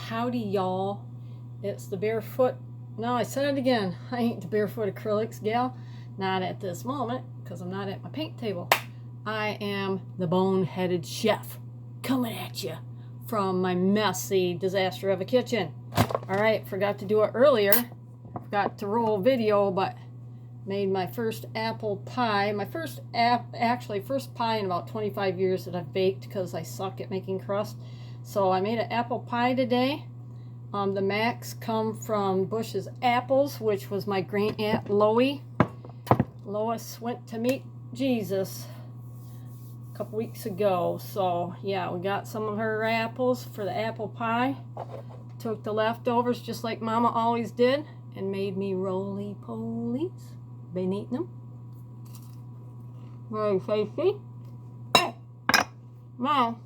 Howdy y'all, it's the barefoot. No, I said it again, I ain't the barefoot acrylics gal, not at this moment because I'm not at my paint table. I am the Boneheaded chef coming at you from my messy disaster of a kitchen. All right, forgot to do it earlier, forgot to roll video, but made my first apple pie, my first pie in about 25 years that I've baked because I suck at making crust. So I made an apple pie today. The Macs come from Bush's Apples, which was my great aunt Lois. Lois went to meet Jesus a couple weeks ago. So yeah, we got some of her apples for the apple pie. Took the leftovers just like Mama always did and made me roly-polies. Been eating them. Very tasty. Oh, now,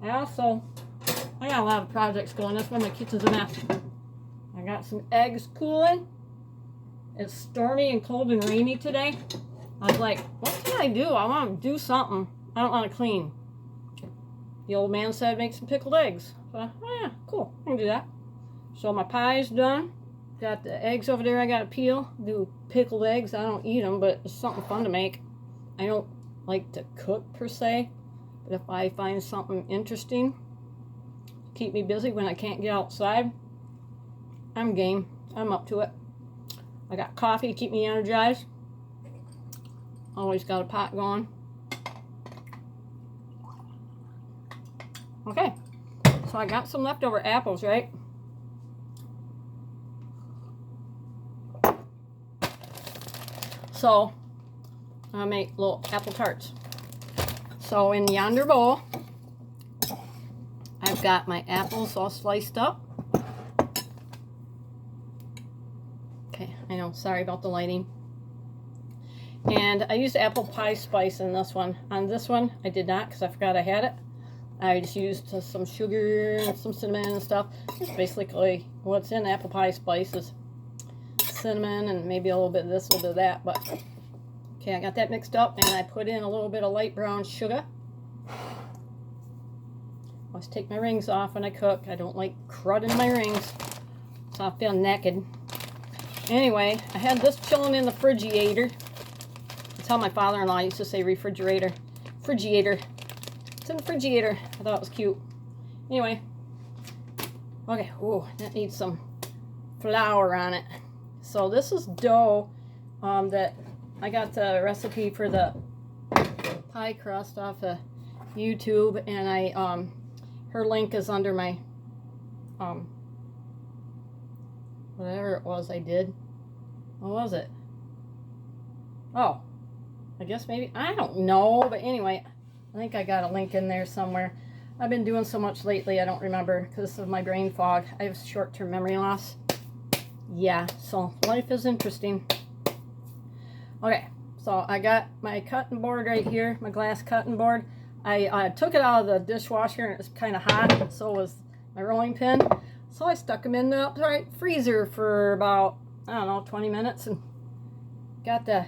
I got a lot of projects going. That's why my kitchen's a mess. I got some eggs cooling. It's stormy and cold and rainy today. I was like, what can I do? I want to do something. I don't want to clean. The old man said make some pickled eggs. So, oh yeah, cool. I can do that. So my pie's done. Got the eggs over there I got to peel. Do pickled eggs. I don't eat them, but it's something fun to make. I don't like to cook per se. But if I find something interesting, keep me busy when I can't get outside, I'm game. I'm up to it. I got coffee to keep me energized. Always got a pot going. Okay, so I got some leftover apples, right? So I'm gonna make little apple tarts. So in yonder bowl, I've got my apples all sliced up. Okay, I know, sorry about the lighting. And I used apple pie spice in this one. On this one, I did not because I forgot I had it. I just used some sugar and some cinnamon and stuff. Just basically what's in apple pie spice is cinnamon and maybe a little bit of this, a little bit of that. But okay, I got that mixed up and I put in a little bit of light brown sugar. I always take my rings off when I cook. I don't like crud in my rings, so I feel naked. Anyway, I had this chilling in the Frigidator. That's how my father-in-law used to say refrigerator. Frigidator. It's in the Frigidator. I thought it was cute. Anyway. Okay, ooh, that needs some flour on it. So this is dough that I got the recipe for the pie crust off of YouTube, and I her link is under my whatever it was I did. What was it? Oh, I guess maybe, I don't know, but anyway, I think I got a link in there somewhere. I've been doing so much lately I don't remember because of my brain fog. I have short-term memory loss. Yeah, so life is interesting. Okay, so I got my cutting board right here, my glass cutting board. I took it out of the dishwasher and it was kind of hot, so was my rolling pin. So I stuck them in the upright freezer for about, I don't know, 20 minutes and got the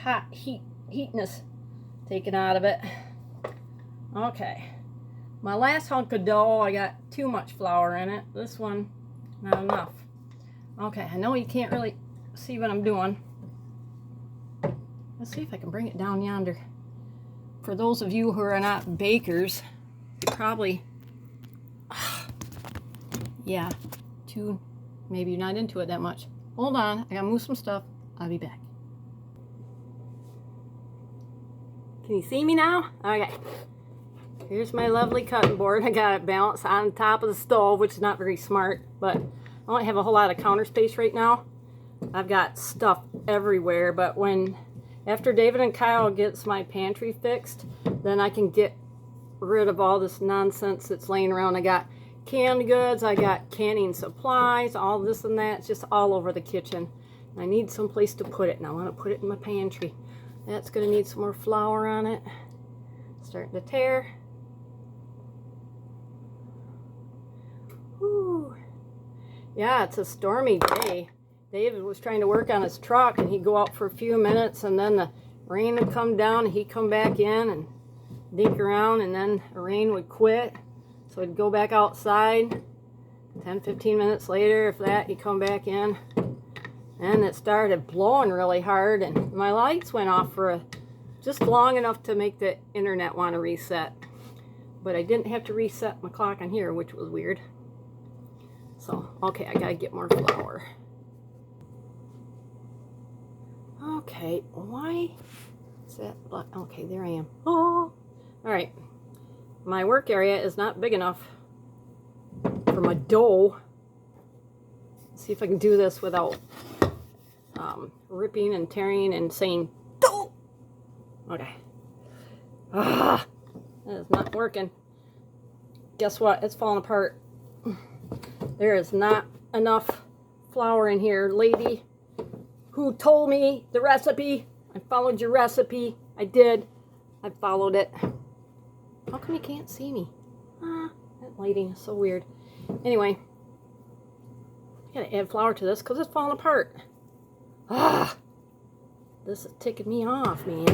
hot heatness taken out of it. Okay, my last hunk of dough, I got too much flour in it. This one, not enough. Okay, I know you can't really see what I'm doing. Let's see if I can bring it down yonder. For those of you who are not bakers, you probably, yeah, maybe you're not into it that much. Hold on, I gotta move some stuff. I'll be back. Can you see me now? Okay. Here's my lovely cutting board. I got it balanced on top of the stove, which is not very smart, but I don't have a whole lot of counter space right now. I've got stuff everywhere, but after David and Kyle gets my pantry fixed, then I can get rid of all this nonsense that's laying around. I got canned goods, I got canning supplies, all this and that. It's just all over the kitchen. I need some place to put it, and I want to put it in my pantry. That's going to need some more flour on it. Starting to tear. Whew. Yeah, it's a stormy day. David was trying to work on his truck, and he'd go out for a few minutes, and then the rain would come down, and he'd come back in and dink around, and then the rain would quit. So I'd go back outside, 10-15 minutes later, if that, you come back in, and it started blowing really hard, and my lights went off for just long enough to make the internet want to reset. But I didn't have to reset my clock on here, which was weird. So, okay, I gotta get more flour. Okay, why is that? Okay, there I am. Oh, all right. My work area is not big enough for my dough. Let's see if I can do this without ripping and tearing and saying dough. Okay. That is not working. Guess what? It's falling apart. There is not enough flour in here, lady who told me the recipe. I followed your recipe. I did. I followed it. How come you can't see me? That lighting is so weird. Anyway, I gotta add flour to this because it's falling apart. This is ticking me off, man.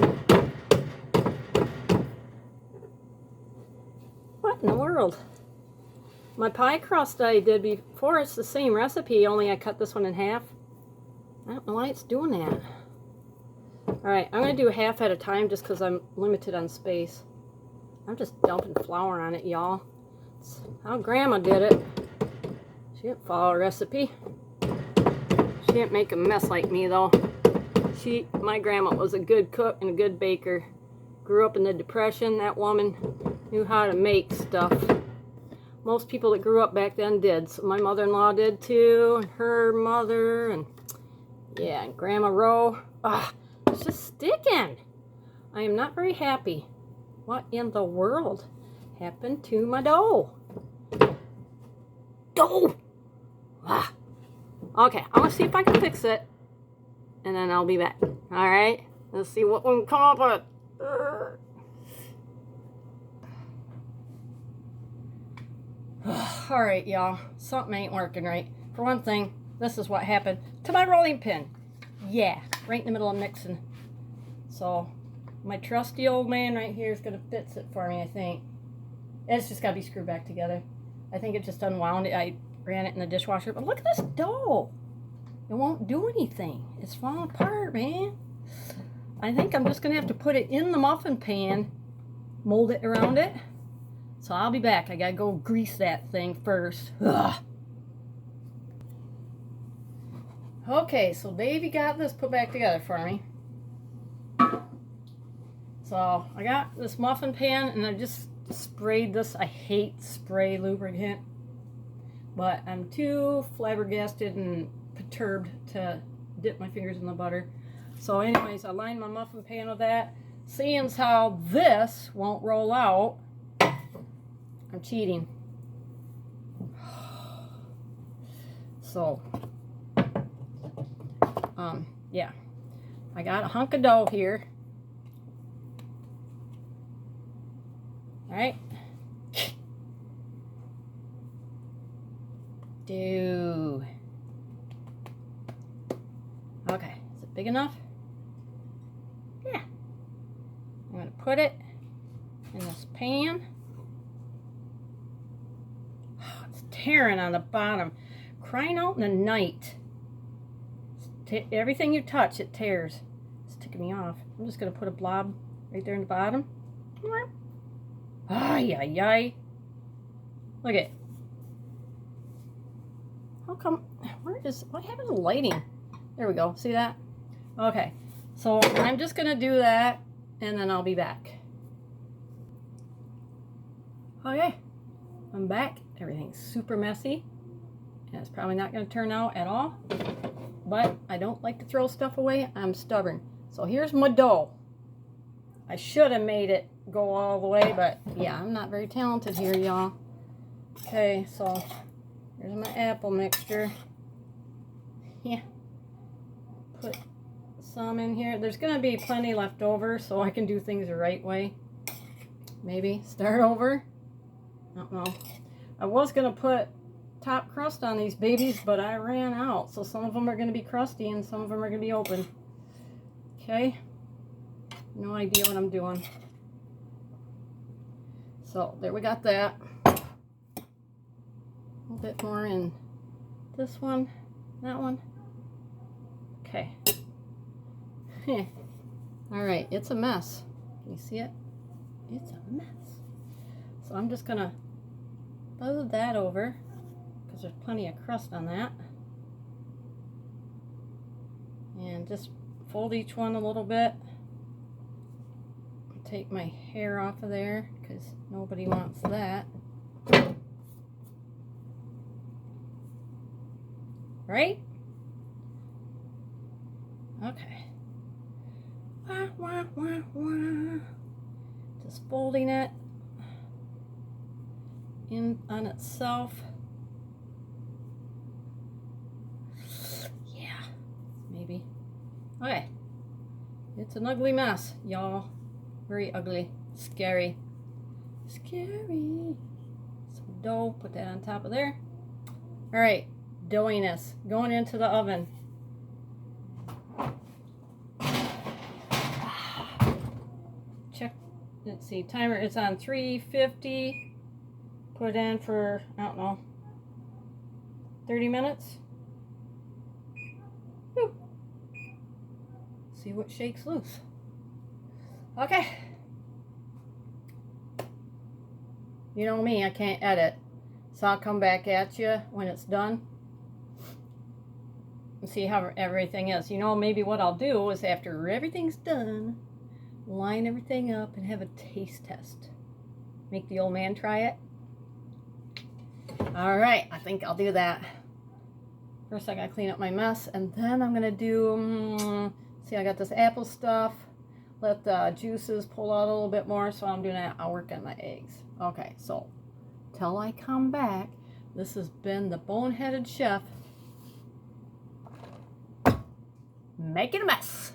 What in the world? My pie crust I did before, it's the same recipe, only I cut this one in half. I don't know why it's doing that. Alright, I'm going to do half at a time just because I'm limited on space. I'm just dumping flour on it, y'all. It's how Grandma did it. She didn't follow a recipe. She didn't make a mess like me, though. My grandma was a good cook and a good baker. Grew up in the Depression. That woman knew how to make stuff. Most people that grew up back then did. So my mother-in-law did too, and her mother, and yeah, and Grandma Rowe. It's just sticking. I am not very happy. What in the world happened to my dough? Dough! Okay, I'm gonna see if I can fix it, and then I'll be back. Alright, let's see what we can come up with. Alright, y'all, something ain't working right. For one thing, this is what happened to my rolling pin. Yeah, right in the middle of mixing. So, my trusty old man right here is going to fix it for me, I think. It's just got to be screwed back together. I think it just unwound it. I ran it in the dishwasher. But look at this dough. It won't do anything. It's falling apart, man. I think I'm just going to have to put it in the muffin pan, mold it around it. So I'll be back. I got to go grease that thing first. Okay, so Davey got this put back together for me. So I got this muffin pan and I just sprayed this. I hate spray lubricant, but I'm too flabbergasted and perturbed to dip my fingers in the butter. So anyways, I lined my muffin pan with that. Seeing as how this won't roll out, I'm cheating. So, yeah. I got a hunk of dough here. Alright. Okay, is it big enough? Yeah. I'm going to put it in this pan. Oh, it's tearing on the bottom. Crying out in the night. Everything you touch, it tears. It's ticking me off. I'm just going to put a blob right there in the bottom. Ay, ay, ay. Look at it. How come? What happened to the lighting? There we go. See that? Okay. So I'm just going to do that and then I'll be back. Okay. I'm back. Everything's super messy. And it's probably not going to turn out at all. But I don't like to throw stuff away. I'm stubborn. So here's my dough. I should have made it go all the way, but yeah, I'm not very talented here, y'all. Okay, so here's my apple mixture. Yeah. Put some in here. There's going to be plenty left over, so I can do things the right way. Maybe start over. I don't know. I was going to put top crust on these babies, but I ran out. So some of them are going to be crusty and some of them are going to be open. Okay. No idea what I'm doing. So there we got that. A little bit more in this one, that one. Okay. All right, it's a mess. Can you see it? It's a mess. So I'm just gonna load that over because there's plenty of crust on that. And just fold each one a little bit. Take my hair off of there because nobody wants that. Right? Okay. Wah, wah, wah, wah. Just folding it in on itself. Yeah, maybe. Okay. It's an ugly mess, y'all. Very ugly. Scary. Scary. Some dough. Put that on top of there. All right. Doughiness. Going into the oven. Check. Let's see. Timer is on 350. Put it in for, I don't know, 30 minutes. Whew. See what shakes loose. Okay. You know me, I can't edit. So I'll come back at you when it's done. And see how everything is. You know, maybe what I'll do is after everything's done, line everything up and have a taste test. Make the old man try it. Alright, I think I'll do that. First I gotta clean up my mess, and then I'm gonna do, see, I got this apple stuff. Let the juices pull out a little bit more, so I'm doing that. I'll work on my eggs. Okay, so till I come back, this has been the Boneheaded Chef making a mess.